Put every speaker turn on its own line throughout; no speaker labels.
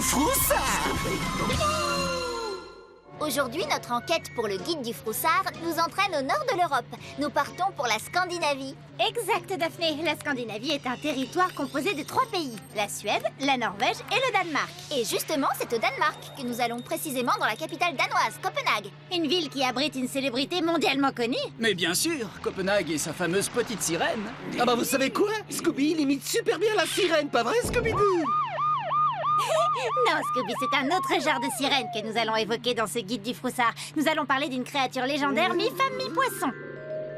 Froussard.
Aujourd'hui, notre enquête pour le guide du Froussard nous entraîne au nord de l'Europe. Nous partons pour la Scandinavie.
Exact, Daphné. La Scandinavie est un territoire composé de 3 pays. La Suède, la Norvège et le Danemark.
Et justement, c'est au Danemark que nous allons précisément dans la capitale danoise, Copenhague.
Une ville qui abrite une célébrité mondialement connue.
Mais bien sûr, Copenhague et sa fameuse petite sirène.
Ah bah vous savez quoi? Scooby il imite super bien la sirène, pas vrai Scooby-Doo?
Non, Scooby, c'est un autre genre de sirène que nous allons évoquer dans ce guide du Froussard. Nous allons parler d'une créature légendaire mi-femme, mi-poisson.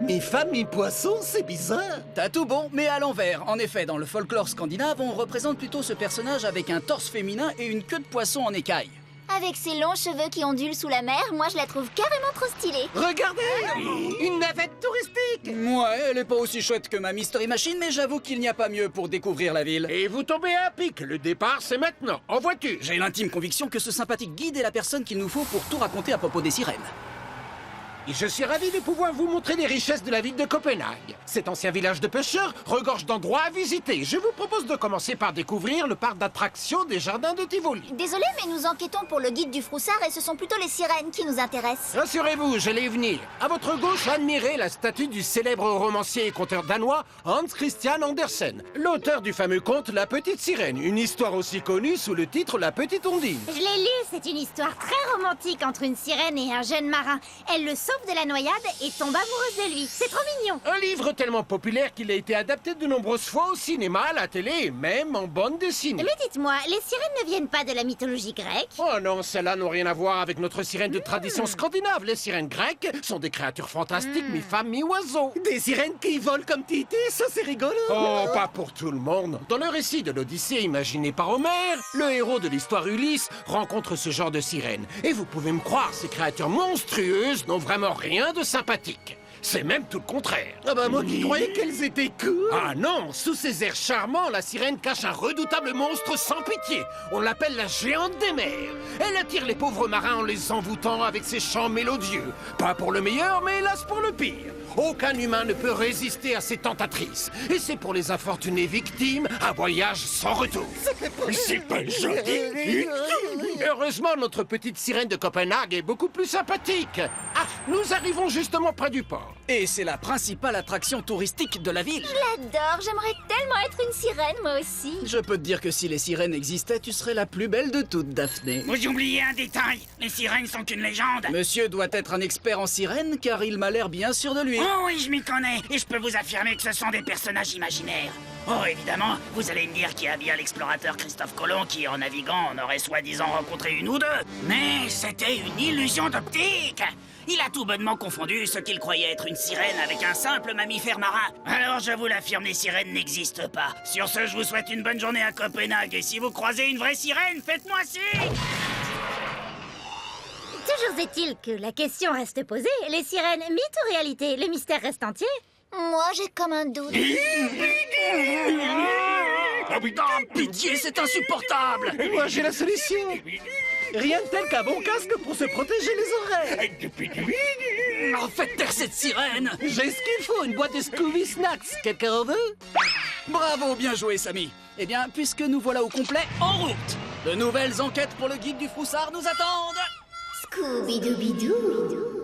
Mi-femme, mi-poisson, c'est bizarre.
T'as tout bon, mais à l'envers. En effet, dans le folklore scandinave, on représente plutôt ce personnage avec un torse féminin et une queue de poisson en écaille.
Avec ses longs cheveux qui ondulent sous la mer, moi je la trouve carrément trop stylée.
Regardez, une navette touristique.
Ouais, elle est pas aussi chouette que ma Mystery Machine, mais j'avoue qu'il n'y a pas mieux pour découvrir la ville.
Et vous tombez à pic. Le départ, c'est maintenant, en voiture.
J'ai l'intime conviction que ce sympathique guide est la personne qu'il nous faut pour tout raconter à propos des sirènes.
Et je suis ravi de pouvoir vous montrer les richesses de la ville de Copenhague. Cet ancien village de pêcheurs regorge d'endroits à visiter. Je vous propose de commencer par découvrir le parc d'attractions des jardins de Tivoli.
Désolée, mais nous enquêtons pour le guide du Froussard et ce sont plutôt les sirènes qui nous intéressent.
Rassurez-vous, j'allais y venir. À votre gauche, admirez la statue du célèbre romancier et conteur danois Hans Christian Andersen, l'auteur du fameux conte La Petite Sirène, une histoire aussi connue sous le titre La Petite Ondine.
Je l'ai lu, c'est une histoire très romantique entre une sirène et un jeune marin. Elle le sauve de la noyade et tombe amoureuse de lui. C'est trop mignon.
Un livre tellement populaire qu'il a été adapté de nombreuses fois au cinéma, à la télé et même en bande dessinée.
Mais dites-moi, les sirènes ne viennent pas de la mythologie grecque?
Oh non, celles-là n'ont rien à voir avec notre sirène de tradition scandinave. Les sirènes grecques sont des créatures fantastiques, mi-femmes, mi-oiseaux.
Des sirènes qui volent comme Titi, ça c'est rigolo.
Oh, pas pour tout le monde. Dans le récit de l'Odyssée imaginé par Homère, le héros de l'histoire Ulysse rencontre ce genre de sirène. Et vous pouvez me croire, ces créatures monstrueuses n'ont vraiment rien de sympathique. C'est même tout le contraire.
Ah bah moi qui croyais qu'elles étaient cool.
Ah non, sous ses airs charmants, la sirène cache un redoutable monstre sans pitié. On l'appelle la géante des mers. Elle attire les pauvres marins en les envoûtant avec ses chants mélodieux. Pas pour le meilleur, mais hélas pour le pire. Aucun humain ne peut résister à ces tentatrices. Et c'est pour les infortunés victimes un voyage sans retour. C'est pas gentil. Heureusement, notre petite sirène de Copenhague est beaucoup plus sympathique. Ah, nous arrivons justement près du port.
Et c'est la principale attraction touristique de la ville.
J'adore, j'aimerais tellement être une sirène moi aussi.
Je peux te dire que si les sirènes existaient, tu serais la plus belle de toutes, Daphné.
Vous oubliez un détail, les sirènes sont qu'une légende.
Monsieur doit être un expert en sirènes, car il m'a l'air bien sûr de lui.
Oh oui, je m'y connais, et je peux vous affirmer que ce sont des personnages imaginaires. Oh, évidemment, vous allez me dire qu'il y a bien l'explorateur Christophe Colomb qui, en naviguant, en aurait soi-disant rencontré une ou deux. Mais c'était une illusion d'optique. Il a tout bonnement confondu ce qu'il croyait être une sirène avec un simple mammifère marin. Alors je vous l'affirme, les sirènes n'existent pas. Sur ce, je vous souhaite une bonne journée à Copenhague, et si vous croisez une vraie sirène, faites-moi signe.
Toujours est-il que la question reste posée. Les sirènes, mythe ou réalité? Le mystère reste entier.
Moi j'ai comme un doute.
Ah oui, pitié, c'est insupportable.
Moi j'ai la solution. Rien de tel qu'un bon casque pour se protéger les oreilles.
En fait, taire cette sirène.
J'ai ce qu'il faut, une boîte de Scooby Snacks. Quelqu'un en veut?
Bravo, bien joué, Samy. Eh bien, puisque nous voilà au complet, en route. De nouvelles enquêtes pour le guide du Froussard nous attendent.
Scooby-Dooby-Doo.